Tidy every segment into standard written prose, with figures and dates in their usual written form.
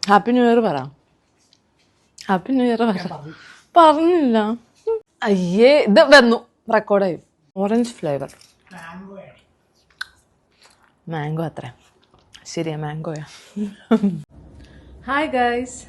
Happy new year പറ. Happy new year പറ. പറഞ്ഞില്ല. അയ്യേ, ഇത് വന്നു, റെക്കോർഡായി. ഓറഞ്ച് ഫ്ലേവർ, മാംഗോ അത്ര ശരിയാ, മാംഗോയാ. Hi guys,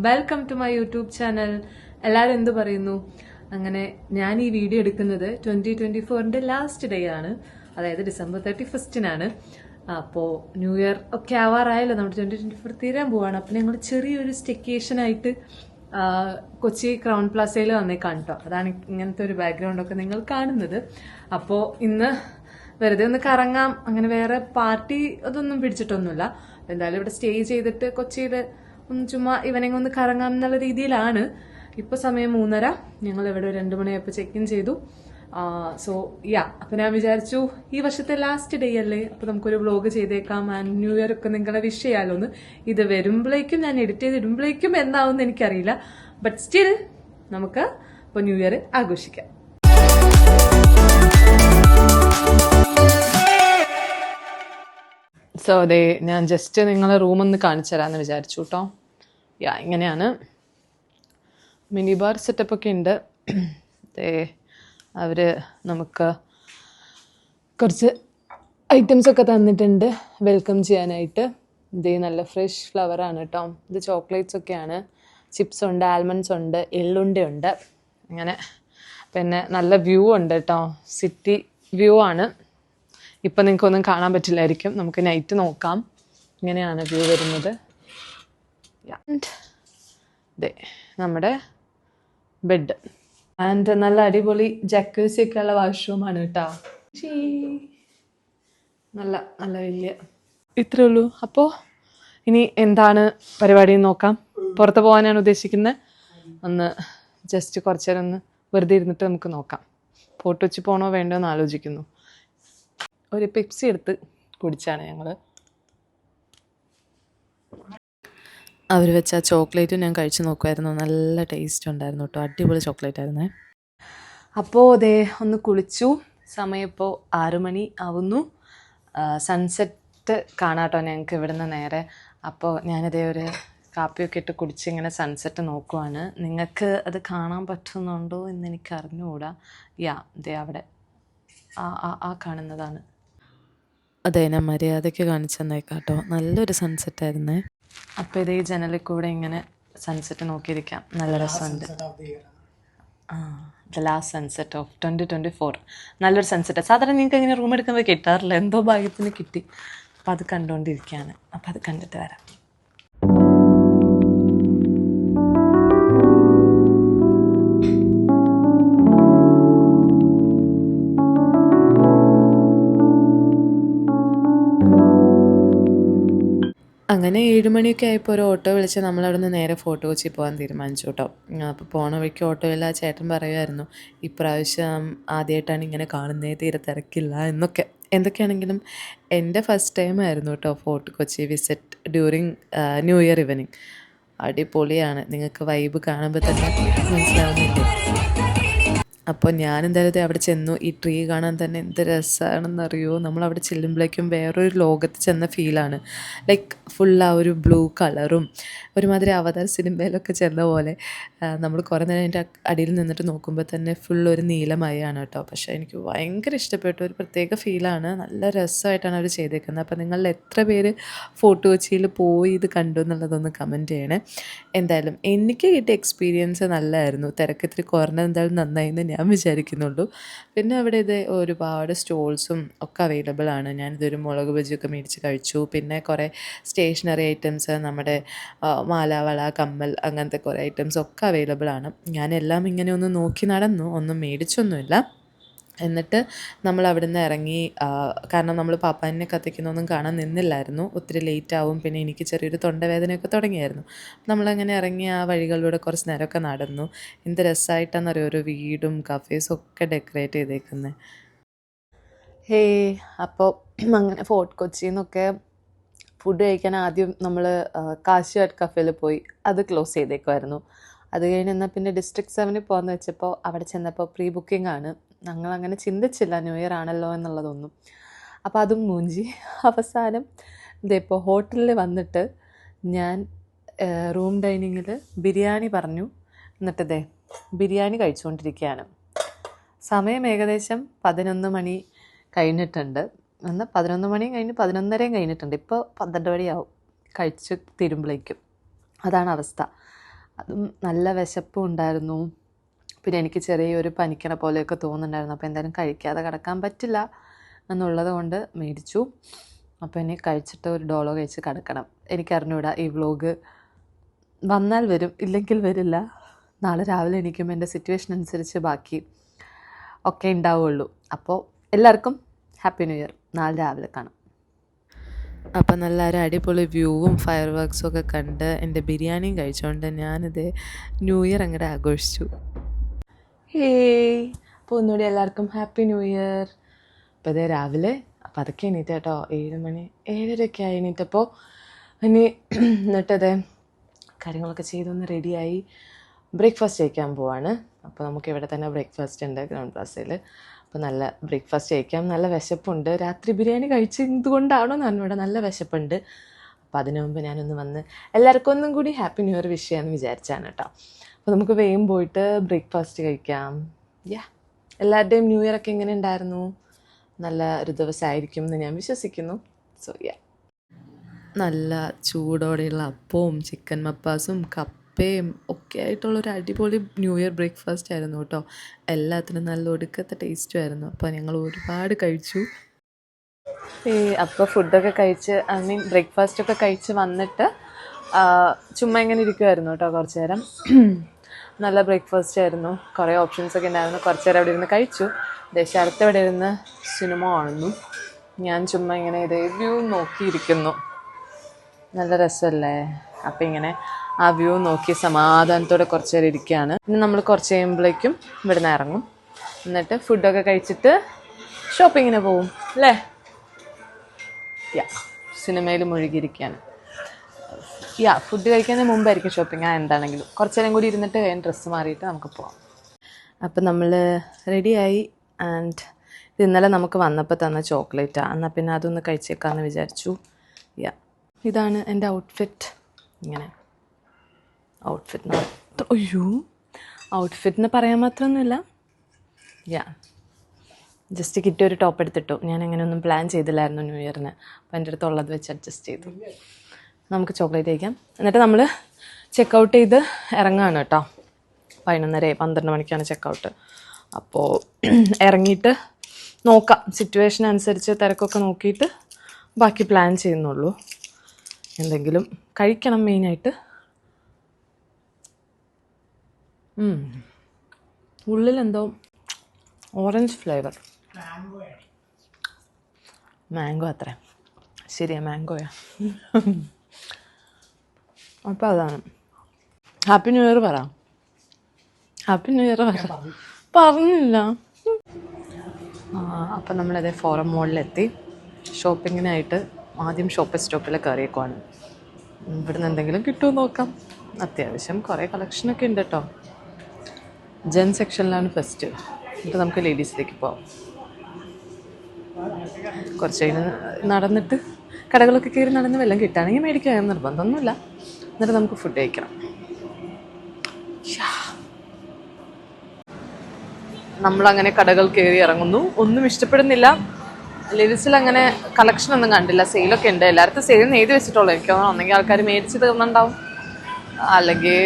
welcome to my YouTube channel. എല്ലാവരും എന്ത് പറയുന്നു? അങ്ങനെ ഞാൻ ഈ വീഡിയോ എടുക്കുന്നത് 2024 ലാസ്റ്റ് ഡേ ആണ്, അതായത് December 31 അപ്പോൾ ന്യൂ ഇയർ ഒക്കെ ആവാറായല്ലോ, നമ്മുടെ 2024 തീരാൻ പോവാണ്. അപ്പം ഞങ്ങൾ ചെറിയൊരു സ്റ്റെക്കേഷനായിട്ട് കൊച്ചി ക്രൗൺ പ്ലാസയിൽ വന്നേക്കാണ് കേട്ടോ. അതാണ് ഇങ്ങനത്തെ ഒരു ബാക്ക്ഗ്രൗണ്ടൊക്കെ നിങ്ങൾ കാണുന്നത്. അപ്പോൾ ഇന്ന് വെറുതെ ഒന്ന് കറങ്ങാം, അങ്ങനെ വേറെ പാർട്ടി അതൊന്നും പിടിച്ചിട്ടൊന്നുമില്ല. എന്തായാലും ഇവിടെ സ്റ്റേ ചെയ്തിട്ട് കൊച്ചിയിൽ ഒന്ന് ചുമ്മാ ഈവനിങ് ഒന്ന് കറങ്ങാം എന്നുള്ള രീതിയിലാണ്. ഇപ്പോൾ സമയം 3:30, ഞങ്ങൾ ഇവിടെ 2 മണിയായപ്പോൾ ചെക്ക് ഇൻ ചെയ്തു. സോ അപ്പം ഞാൻ വിചാരിച്ചു ഈ വർഷത്തെ ലാസ്റ്റ് ഡേ അല്ലേ, അപ്പോൾ നമുക്കൊരു വ്ലോഗ് ചെയ്തേക്കാം. ആൻഡ് ന്യൂ ഇയർ ഒക്കെ നിങ്ങളെ വിഷ് ചെയ്യാമല്ലോ. ഇത് വരുമ്പോഴേക്കും ഞാൻ എഡിറ്റ് ചെയ്തിടുമ്പോഴേക്കും എന്താവുമെന്ന് എനിക്കറിയില്ല. ബട്ട് സ്റ്റിൽ നമുക്ക് ഇപ്പോൾ ന്യൂ ഇയർ ആഘോഷിക്കാം. സോ അതെ, ഞാൻ ജസ്റ്റ് നിങ്ങളെ റൂമൊന്ന് കാണിച്ചു തരാമെന്ന് വിചാരിച്ചു കേട്ടോ. ഇങ്ങനെയാണ്, മിനി ബാർ സെറ്റപ്പൊക്കെ ഉണ്ട്. അവർ നമുക്ക് കുറച്ച് ഐറ്റംസൊക്കെ തന്നിട്ടുണ്ട് വെൽക്കം ചെയ്യാനായിട്ട്. ഇത് നല്ല ഫ്രഷ് ഫ്ലവറാണ് കേട്ടോ. ഇത് ചോക്ലേറ്റ്സ് ഒക്കെയാണ്, ചിപ്സ് ഉണ്ട്, ആൽമണ്ട്സ് ഉണ്ട്, എള്ളുണ്ടയുണ്ട്. അങ്ങനെ പിന്നെ നല്ല വ്യൂ ഉണ്ട് കേട്ടോ, സിറ്റി വ്യൂ ആണ്. ഇപ്പം നിങ്ങൾക്കൊന്നും കാണാൻ പറ്റില്ലായിരിക്കും, നമുക്ക് നൈറ്റ് നോക്കാം. ഇങ്ങനെയാണ് വ്യൂ വരുന്നത്. ഇതേ നമ്മുടെ ബെഡ് ആൻഡ് നല്ല അടിപൊളി ജക്കൂസി ഒക്കെ ഉള്ള വാഷ്റൂമാണ് കേട്ടോ. നല്ല നല്ല വലിയ. ഇത്രേ ഉള്ളൂ. അപ്പോൾ ഇനി എന്താണ് പരിപാടി നോക്കാം. പുറത്ത് പോകാനാണ് ഉദ്ദേശിക്കുന്നത്. ഒന്ന് ജസ്റ്റ് കുറച്ച് നേരം ഒന്ന് വെറുതെ ഇരുന്നിട്ട് നമുക്ക് നോക്കാം. ഫോട്ടോ വെച്ച് പോകണോ വേണ്ടോ എന്ന് ആലോചിക്കുന്നു. ഒരു പെപ്സി എടുത്ത് കുടിച്ചാണ് ഞങ്ങൾ. അവർ വെച്ച ആ ചോക്ലേറ്റും ഞാൻ കഴിച്ച് നോക്കുമായിരുന്നു. നല്ല ടേസ്റ്റ് ഉണ്ടായിരുന്നു കേട്ടോ, അടിപൊളി ചോക്ലേറ്റ് ആയിരുന്നേ. അപ്പോൾ അതേ ഒന്ന് കുളിച്ചു. സമയം ഇപ്പോൾ 6 മണി ആവുന്നു. സൺസെറ്റ് കാണാട്ടോ ഞങ്ങൾക്ക് ഇവിടുന്ന് നേരെ. അപ്പോൾ ഞാനിതേ ഒരു കാപ്പിയൊക്കെ ഇട്ട് കുടിച്ച് ഇങ്ങനെ സൺസെറ്റ് നോക്കുവാണ്. നിങ്ങൾക്ക് അത് കാണാൻ പറ്റുന്നുണ്ടോ എന്ന് എനിക്ക് അറിഞ്ഞുകൂടാ. ദേ അവിടെ ആ കാണുന്നതാണ്. അതെ, ഞാൻ മര്യാദയ്ക്ക് കാണിച്ചു തന്നേക്കാട്ടോ. നല്ലൊരു സൺസെറ്റായിരുന്നേ. അപ്പോൾ ഇതേ ജനലിൽ കൂടെ ഇങ്ങനെ സൺസെറ്റ് നോക്കിയിരിക്കാം, നല്ല രസമുണ്ട്. The last sunset of 2024. നല്ലൊരു സൺസെറ്റ്. സാധാരണ നിങ്ങൾക്ക് ഇങ്ങനെ റൂം എടുക്കുമ്പോൾ കിട്ടാറില്ല, എന്തോ ഭാഗ്യത്തിന് കിട്ടി. അപ്പോൾ അത് കണ്ടുകൊണ്ടിരിക്കുകയാണ്. അപ്പോൾ അത് കണ്ടിട്ട് വരാം. അങ്ങനെ 7 മണിയൊക്കെ ആയപ്പോൾ ഒരു ഓട്ടോ വിളിച്ച് നമ്മളവിടെ നിന്ന് നേരെ ഫോർട്ട് കൊച്ചി പോകാൻ തീരുമാനിച്ചു കേട്ടോ. അപ്പോൾ പോണ വഴിക്ക് ഓട്ടോയിൽ ആ ചേട്ടൻ പറയുമായിരുന്നു, ഇപ്രാവശ്യം ആദ്യമായിട്ടാണ് ഇങ്ങനെ കാണുന്നത്, തീരെ തിരക്കില്ല എന്നൊക്കെ. എന്തൊക്കെയാണെങ്കിലും എൻ്റെ ഫസ്റ്റ് ടൈം ആയിരുന്നു കേട്ടോ fort Kochi visit during new year evening. അടിപൊളിയാണ്, നിങ്ങൾക്ക് വൈബ് കാണുമ്പോൾ തന്നെ മനസ്സിലാവുന്നില്ലേ. അപ്പോൾ ഞാനെന്തായാലും അവിടെ ചെന്നു. ഈ ട്രീ കാണാൻ തന്നെ എന്ത് രസമാണെന്നറിയോ. നമ്മളവിടെ ചെല്ലുമ്പോഴേക്കും വേറൊരു ലോകത്ത് ചെന്ന ഫീലാണ്. ലൈക്ക് ഫുൾ ആ ഒരു ബ്ലൂ കളറും ഒരുമാതിരി അവതാർ സിനിമയിലൊക്കെ ചെന്ന പോലെ. നമ്മൾ കുറേ നേരം അതിൻ്റെ അടിയിൽ നിന്നിട്ട് നോക്കുമ്പോൾ തന്നെ ഫുൾ ഒരു നീലമയാണ് കേട്ടോ. പക്ഷേ എനിക്ക് ഭയങ്കര ഇഷ്ടപ്പെട്ടു, ഒരു പ്രത്യേക ഫീലാണ്. നല്ല രസമായിട്ടാണ് അവർ ചെയ്തേക്കുന്നത്. അപ്പോൾ നിങ്ങളിൽ എത്ര പേര് ഫോർട്ട് കൊച്ചിയിൽ പോയി ഇത് കണ്ടു എന്നുള്ളതൊന്ന് കമൻറ്റ് ചെയ്യണേ. എന്തായാലും എനിക്ക് കിട്ടിയ എക്സ്പീരിയൻസ് നല്ലതായിരുന്നു. തിരക്ക് ഇത്തിരി കുറഞ്ഞത് എന്തായാലും നന്നായിന്ന് ഞാൻ വിചാരിക്കുന്നുള്ളൂ. പിന്നെ അവിടെ ഇത് ഒരുപാട് സ്റ്റോൾസും ഒക്കെ അവൈലബിൾ ആണ്. ഞാനിതൊരു മുളക് ബജിയൊക്കെ മേടിച്ച് കഴിച്ചു. പിന്നെ കുറേ സ്റ്റേഷനറി ഐറ്റംസ്, നമ്മുടെ മാലാവള, കമ്മൽ, അങ്ങനത്തെ കുറേ ഐറ്റംസ് ഒക്കെ അവൈലബിൾ ആണ്. ഞാനെല്ലാം ഇങ്ങനെ ഒന്ന് നോക്കി നടന്നു, ഒന്നും മേടിച്ചൊന്നുമില്ല. എന്നിട്ട് നമ്മൾ അവിടെ നിന്ന് ഇറങ്ങി. കാരണം നമ്മൾ പാപ്പാനെ കത്തിക്കുന്നൊന്നും കാണാൻ നിന്നില്ലായിരുന്നു, ഒത്തിരി ലേറ്റ് ആവും. പിന്നെ എനിക്ക് ചെറിയൊരു തൊണ്ടവേദനയൊക്കെ തുടങ്ങിയായിരുന്നു. നമ്മളങ്ങനെ ഇറങ്ങി ആ വഴികളിലൂടെ കുറച്ച് നേരമൊക്കെ നടന്നു. എന്ത് രസമായിട്ടാണെന്നറിയോ, ഒരു വീടും കഫേസും ഒക്കെ ഡെക്കറേറ്റ് ചെയ്തേക്കുന്നത്. അപ്പോൾ അങ്ങനെ ഫോർട്ട് കൊച്ചിയിൽ നിന്നൊക്കെ ഫുഡ് കഴിക്കാൻ ആദ്യം നമ്മൾ കാശിയാട്ട് കഫേയിൽ പോയി, അത് ക്ലോസ് ചെയ്തേക്കുമായിരുന്നു. അത് കഴിഞ്ഞ് എന്നാൽ പിന്നെ ഡിസ്ട്രിക്ട് 7 പോകാമെന്ന് വെച്ചപ്പോൾ അവിടെ ചെന്നപ്പോൾ പ്രീ ബുക്കിംഗ് ആണ്. ഞങ്ങളങ്ങനെ ചിന്തിച്ചില്ല ന്യൂ ഇയർ ആണല്ലോ എന്നുള്ളതൊന്നും. അപ്പോൾ അതും മൂഞ്ചി. അവസാനം ഇതിപ്പോൾ ഹോട്ടലിൽ വന്നിട്ട് ഞാൻ റൂം ഡൈനിങ്ങിൽ ബിരിയാണി പറഞ്ഞു. എന്നിട്ടതേ ബിരിയാണി കഴിച്ചുകൊണ്ടിരിക്കുകയാണ്. സമയം ഏകദേശം 11 മണി കഴിഞ്ഞിട്ടുണ്ട്. എന്നാൽ 11 മണിയും കഴിഞ്ഞ് 11:30 കഴിഞ്ഞിട്ടുണ്ട്. ഇപ്പോൾ 12 മണിയാവും കഴിച്ച് തീരുമ്പോഴേക്കും. അതാണ് അവസ്ഥ. അതും നല്ല വിശപ്പും ഉണ്ടായിരുന്നു. പിന്നെ എനിക്ക് ചെറിയൊരു പനിക്കണ പോലെയൊക്കെ തോന്നുന്നുണ്ടായിരുന്നു. അപ്പോൾ എന്തായാലും കഴിക്കാതെ കിടക്കാൻ പറ്റില്ല എന്നുള്ളത് കൊണ്ട് മേടിച്ചു. അപ്പോൾ ഇനി കഴിച്ചിട്ട് ഒരു ഡോളോ കഴിച്ച് കിടക്കണം. എനിക്കറിഞ്ഞൂടാ ഈ വ്ലോഗ് വന്നാൽ വരും, ഇല്ലെങ്കിൽ വരില്ല. നാളെ രാവിലെ എണീക്കുമ്പോൾ എൻ്റെ സിറ്റുവേഷൻ അനുസരിച്ച് ബാക്കി ഒക്കെ ഉണ്ടാവുള്ളൂ. അപ്പോൾ എല്ലാവർക്കും ഹാപ്പി ന്യൂ ഇയർ. നാളെ രാവിലെ കാണാം. അപ്പം നല്ല ഒരു അടിപൊളി വ്യൂവും ഫയർ വർക്ക്സും ഒക്കെ കണ്ട് എൻ്റെ ബിരിയാണിയും കഴിച്ചുകൊണ്ട് ഞാനിത് ന്യൂ ഇയർ അങ്ങോട്ട് ആഘോഷിച്ചു. അപ്പോൾ ഒന്നുകൂടി എല്ലാവർക്കും ഹാപ്പി ന്യൂ ഇയർ. അപ്പോൾ ഇതേ രാവിലെ അപ്പോൾ അതൊക്കെ എണീറ്റ് കേട്ടോ. 7 മണി 7:30 ആയി എണീറ്റപ്പോൾ. ഇനി എന്നിട്ടതേ കാര്യങ്ങളൊക്കെ ചെയ്തൊന്ന് റെഡിയായി ബ്രേക്ക്ഫാസ്റ്റ് കഴിക്കാൻ പോവാണ്. അപ്പോൾ നമുക്ക് ഇവിടെ തന്നെ ബ്രേക്ക്ഫാസ്റ്റ് ഉണ്ട് ഗ്രൗണ്ട് പ്ലാസയിൽ. അപ്പോൾ നല്ല ബ്രേക്ക്ഫാസ്റ്റ് കഴിക്കാം. നല്ല വിശപ്പുണ്ട്. രാത്രി ബിരിയാണി കഴിച്ചതുകൊണ്ടാണോ ഇവിടെ നല്ല വിശപ്പുണ്ട്. അപ്പോൾ അതിനു മുമ്പ് ഞാനൊന്ന് വന്ന് എല്ലാവർക്കും ഒന്നും കൂടി ഹാപ്പി ന്യൂ ഇയർ വിഷ് ചെയ്യാമെന്ന് വിചാരിച്ചാണ് കേട്ടോ. അപ്പോൾ നമുക്ക് വേഗം പോയിട്ട് ബ്രേക്ക്ഫാസ്റ്റ് കഴിക്കാം. എല്ലാവരുടെയും ന്യൂ ഇയർ ഒക്കെ എങ്ങനെ ഉണ്ടായിരുന്നു? നല്ല ഒരു ദിവസമായിരിക്കും എന്ന് ഞാൻ വിശ്വസിക്കുന്നു. സോ നല്ല ചൂടോടെയുള്ള അപ്പവും ചിക്കൻ മപ്പാസും കപ്പയും ഒക്കെ ആയിട്ടുള്ളൊരു അടിപൊളി ന്യൂ ഇയർ ബ്രേക്ക്ഫാസ്റ്റ് ആയിരുന്നു കേട്ടോ. എല്ലാത്തിനും നല്ല ഒടുക്കത്തെ ടേസ്റ്റും ആയിരുന്നു. അപ്പോൾ ഞങ്ങൾ ഒരുപാട് കഴിച്ചു. അപ്പോൾ ഫുഡൊക്കെ കഴിച്ച് ബ്രേക്ക്ഫാസ്റ്റൊക്കെ കഴിച്ച് വന്നിട്ട് ചുമ്മാ ഇങ്ങനെ ഇരിക്കുമായിരുന്നു കേട്ടോ കുറച്ച് നേരം. നല്ല ബ്രേക്ക്ഫാസ്റ്റ് ആയിരുന്നു. കുറേ ഓപ്ഷൻസൊക്കെ ഉണ്ടായിരുന്നു. കുറച്ച് നേരം അവിടെ ഇരുന്ന് കഴിച്ചു. ദേശത്ത് ഇവിടെ ഇരുന്ന് സിനിമ കാണുന്നു. ഞാൻ ചുമ്മാ ഇങ്ങനെ ഇതേ വ്യൂ നോക്കിയിരിക്കുന്നു. നല്ല രസമല്ലേ? അപ്പം ഇങ്ങനെ ആ വ്യൂ നോക്കി സമാധാനത്തോടെ കുറച്ച് നേരം ഇരിക്കുകയാണ്. ഇനി നമ്മൾ കുറച്ച് കഴിയുമ്പോഴേക്കും ഇവിടെ നിന്ന് ഇറങ്ങും. എന്നിട്ട് ഫുഡൊക്കെ കഴിച്ചിട്ട് ഷോപ്പിങ്ങിന് പോവും അല്ലേ? സിനിമയിൽ മുഴുകിയിരിക്കുകയാണ്. ഫുഡ് കഴിക്കുന്നതിന് മുമ്പായിരിക്കും ഷോപ്പിംഗ്. എന്താണെങ്കിലും കുറച്ച് നേരം കൂടി ഇരുന്നിട്ട് വേഗം ഡ്രസ്സ് മാറിയിട്ട് നമുക്ക് പോവാം. അപ്പം നമ്മൾ റെഡിയായി. ആൻഡ് ഇത് ഇന്നലെ നമുക്ക് വന്നപ്പോൾ തന്ന ചോക്ലേറ്റാണ്. എന്നാൽ പിന്നെ അതൊന്ന് കഴിച്ചേക്കാമെന്ന് വിചാരിച്ചു. ഇതാണ് എൻ്റെ ഔട്ട്ഫിറ്റ്. ഇങ്ങനെ ഔട്ട്ഫിറ്റിന് പറയാൻ മാത്രമൊന്നുമില്ല. ജസ്റ്റ് കിട്ടിയ ഒരു ടോപ്പ് എടുത്തിട്ടു. ഞാൻ അങ്ങനെയൊന്നും പ്ലാൻ ചെയ്തില്ലായിരുന്നു ന്യൂ ഇയറിന്. അപ്പോൾ എൻ്റെ അടുത്തുള്ളത് വെച്ച് അഡ്ജസ്റ്റ് ചെയ്തു. നമുക്ക് ചോക്ലേറ്റ് കഴിക്കാം. എന്നിട്ട് നമ്മൾ ചെക്കൗട്ട് ചെയ്ത് ഇറങ്ങുകയാണ് കേട്ടോ. 11:30 12 മണിക്കാണ് ചെക്കൗട്ട്. അപ്പോൾ ഇറങ്ങിയിട്ട് നോക്കാം. സിറ്റുവേഷൻ അനുസരിച്ച് തിരക്കൊക്കെ നോക്കിയിട്ട് ബാക്കി പ്ലാൻ ചെയ്യുന്നുള്ളൂ. എന്തെങ്കിലും കഴിക്കണം മെയിനായിട്ട്. ഉള്ളിലെന്തോ ഓറഞ്ച് ഫ്ലേവർ. മാംഗോ അത്ര ശരിയാ, മാംഗോയാ. അപ്പോൾ അതാണ്. ഹാപ്പി ന്യൂ ഇയർ പറ. ഹാപ്പി ന്യൂ ഇയർ പറഞ്ഞില്ല. അപ്പം നമ്മളതേ ഫോറം മോളിലെത്തി. ഷോപ്പിങ്ങിനായിട്ട് ആദ്യം ഷോപ്പിംഗ് സ്റ്റോപ്പിൽ കയറിയേക്കുവാണ്. ഇവിടുന്ന് എന്തെങ്കിലും കിട്ടുമോ നോക്കാം. അത്യാവശ്യം കുറേ കളക്ഷനൊക്കെ ഉണ്ട് കേട്ടോ. ജെൻ സെക്ഷനിലാണ് ഫസ്റ്റ്. എന്നിട്ട് നമുക്ക് ലേഡീസിലേക്ക് പോവാം. കുറച്ച് കഴിഞ്ഞ് നടന്നിട്ട് കടകളൊക്കെ കയറി നടന്ന് വെള്ളം കിട്ടുകയാണെങ്കിൽ മേടിക്കാൻ നിർബന്ധമൊന്നുമില്ല. എന്നിട്ട് നമുക്ക് ഫുഡ് കഴിക്കണം. നമ്മളങ്ങനെ കടകൾ കയറി ഇറങ്ങുന്നു. ഒന്നും ഇഷ്ടപ്പെടുന്നില്ല. ലേഡീസിൽ അങ്ങനെ കളക്ഷനൊന്നും കണ്ടില്ല. സെയിലൊക്കെ ഉണ്ട്. എല്ലായിടത്തും സെയിലിന് എഴുതി വെച്ചിട്ടുള്ളൂ. എനിക്ക് തോന്നുന്നു ഒന്നെങ്കിൽ ആൾക്കാർ മേടിച്ച് തീർന്നുണ്ടാവും, അല്ലെങ്കിൽ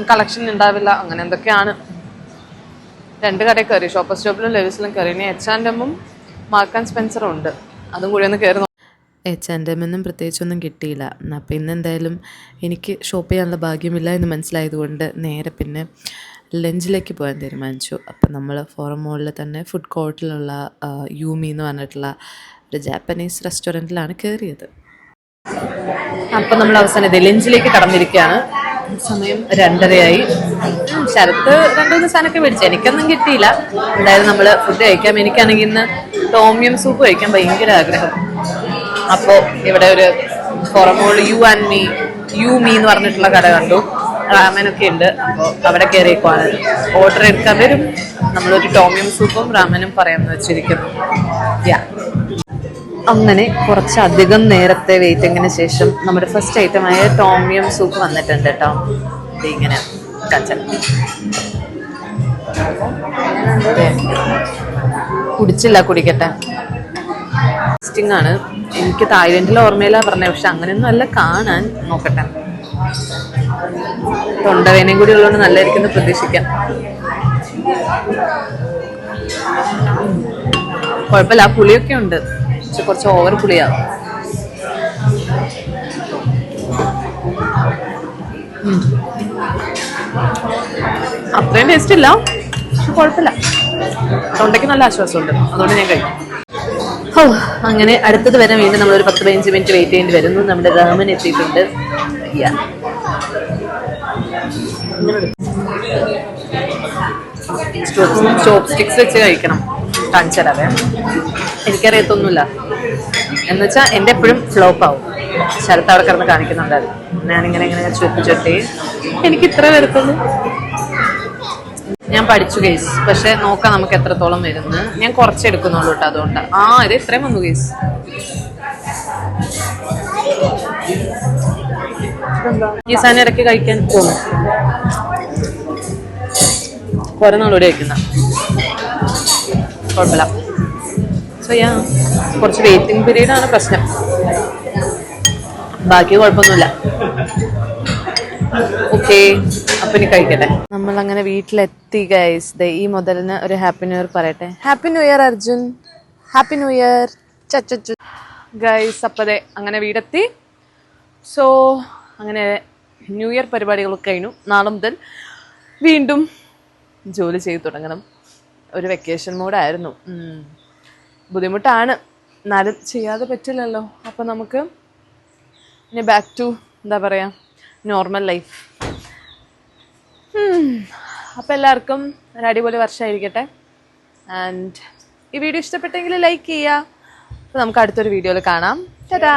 കളക്ഷൻ ഉണ്ടാവില്ല. അങ്ങനെ എന്തൊക്കെയാണ്. 2 കടയിൽ കയറി. ഷോപ്പർ സ്റ്റോപ്പിലും ലേഡീസിലും കയറി. ഇനി H&M മാർക്ക് ആൻഡ് സ്പെൻസറും ഉണ്ട്. അതും കൂടി ഒന്ന് കയറി. H&M പ്രത്യേകിച്ചൊന്നും കിട്ടിയില്ല. അപ്പോൾ ഇന്നെന്തായാലും എനിക്ക് ഷോപ്പ് ചെയ്യാനുള്ള ഭാഗ്യമില്ല എന്ന് മനസ്സിലായതുകൊണ്ട് നേരെ പിന്നെ ലഞ്ചിലേക്ക് പോകാൻ തീരുമാനിച്ചു. അപ്പം നമ്മൾ ഫോറം മോളിൽ തന്നെ ഫുഡ് കോർട്ടിലുള്ള യൂമി എന്ന് പറഞ്ഞിട്ടുള്ള ഒരു ജാപ്പനീസ് റെസ്റ്റോറൻറ്റിലാണ് കയറിയത്. അപ്പം നമ്മൾ അവസാനം ലഞ്ചിലേക്ക് കടന്നിരിക്കുകയാണ്. സമയം 2:30 ശരത്ത് 2-3 സാധനമൊക്കെ മേടിച്ചു. എനിക്കൊന്നും കിട്ടിയില്ല. എന്തായാലും നമ്മൾ ഫുഡ് കഴിക്കാം. എനിക്കാണെങ്കിൽ ഇന്ന് ടോമിയം സൂപ്പ് കഴിക്കാൻ ഭയങ്കര ആഗ്രഹം. അപ്പോൾ ഇവിടെ ഒരു ഫോറം മോൾ യൂമി എന്ന് പറഞ്ഞിട്ടുള്ള കട കണ്ടു. റാമനൊക്കെ ഉണ്ട്. അപ്പോൾ അവിടെ കയറിയേക്കുവാണ്. ഓർഡർ എടുക്കാൻ വരും. നമ്മളൊരു ടോമിയം സൂപ്പും റാമനും പറയാമെന്ന് വെച്ചിരിക്കുന്നു. അങ്ങനെ കുറച്ചധികം നേരത്തെ വെയിറ്റിങ്ങിന് ശേഷം നമ്മുടെ ഫസ്റ്റ് ഐറ്റമായ ടോമിയം സൂപ്പ് വന്നിട്ടുണ്ട് കേട്ടോ. ഇങ്ങനെ കുടിച്ചില്ല, കുടിക്കട്ടെ. ടേസ്റ്റിംഗ് ആണ്. എനിക്ക് തായ്ലൻഡിലെ ഓർമ്മയിലാ പറഞ്ഞത്, പക്ഷെ അങ്ങനെയൊന്നും അല്ല കാണാൻ. നോക്കട്ടെ. തൊണ്ടവേനയും കൂടി ഉള്ളതുകൊണ്ട് നല്ലതായിരിക്കും പ്രതീക്ഷിക്കാം. കുഴപ്പമില്ല, ആ പുളിയൊക്കെ ഉണ്ട്, പക്ഷെ കുറച്ച് ഓവർ പുളിയാവും. അത്രയും ടേസ്റ്റ് ഇല്ല, പക്ഷെ കുഴപ്പമില്ല. തൊണ്ടയ്ക്ക് നല്ല ആശ്വാസമുണ്ട്, അതുകൊണ്ട് ഞാൻ കഴിക്കും. അങ്ങനെ അടുത്തത് വരെ വീണ്ടും നമ്മളൊരു 10-15 മിനിറ്റ് വെയിറ്റ് ചെയ്യേണ്ടി വരുന്നു. നമ്മുടെ രാമൻ എത്തിയിട്ടുണ്ട്. ചോപ്പ് സ്റ്റിക്സ് വെച്ച് കഴിക്കണം. കാണിച്ചതവേ എനിക്കറിയത്തൊന്നുമില്ല, എന്നുവെച്ചാൽ എൻ്റെ എപ്പോഴും ഫ്ലോപ്പ് ആവും. ശരത്ത് അവിടെ കിടന്ന് കാണിക്കുന്നുണ്ടായിരുന്നു. ഞാനിങ്ങനെ ചുറ്റി എനിക്ക് ഇത്ര വരത്തുള്ളൂ. ഞാൻ പഠിച്ചു കേസ്, പക്ഷെ നോക്കാം നമുക്ക് എത്രത്തോളം വരുന്നു. ഞാൻ കുറച്ചെടുക്കുന്നുള്ളൂ കേട്ടോ, അതുകൊണ്ട്. ഇത് ഇത്രയും വന്നു കേസ്. ഈ സാധനം ഇറക്കി കഴിക്കാൻ തോന്നും. കുറെ നാളോടെ കഴിക്കുന്ന കുഴപ്പമില്ല. സോ കുറച്ച് വെയിറ്റിംഗ് പീരീഡ് ആണ് പ്രശ്നം, ബാക്കി കുഴപ്പമൊന്നുമില്ല. ഓക്കെ, അപ്പൊ ഇനി കഴിക്കട്ടെ. നമ്മൾ അങ്ങനെ വീട്ടിലെത്തി ഗൈസ്. ഈ മുതലിന് ഒരു ഹാപ്പി ന്യൂ ഇയർ പറയട്ടെ. Happy new year Arjun, happy new year Chachu guys. അപ്പതേ അങ്ങനെ വീടെത്തി. സോ അങ്ങനെ ന്യൂ ഇയർ പരിപാടികളൊക്കെ കഴിഞ്ഞു. നാളെ മുതൽ വീണ്ടും ജോലി ചെയ്ത് തുടങ്ങണം. ഒരു വെക്കേഷൻ മോഡായിരുന്നു. ബുദ്ധിമുട്ടാണ്, എന്നാലും ചെയ്യാതെ പറ്റില്ലല്ലോ. അപ്പം നമുക്ക് ഇനി ബാക്ക് ടു എന്താ പറയുക, നോർമൽ ലൈഫ്. അപ്പം എല്ലാവർക്കും ഒരു അടിപൊളി വർഷമായിരിക്കട്ടെ. ആൻഡ് ഈ വീഡിയോ ഇഷ്ടപ്പെട്ടെങ്കിൽ ലൈക്ക് ചെയ്യുക. അപ്പോൾ നമുക്ക് അടുത്തൊരു വീഡിയോയിൽ കാണാം. ടാറ്റാ.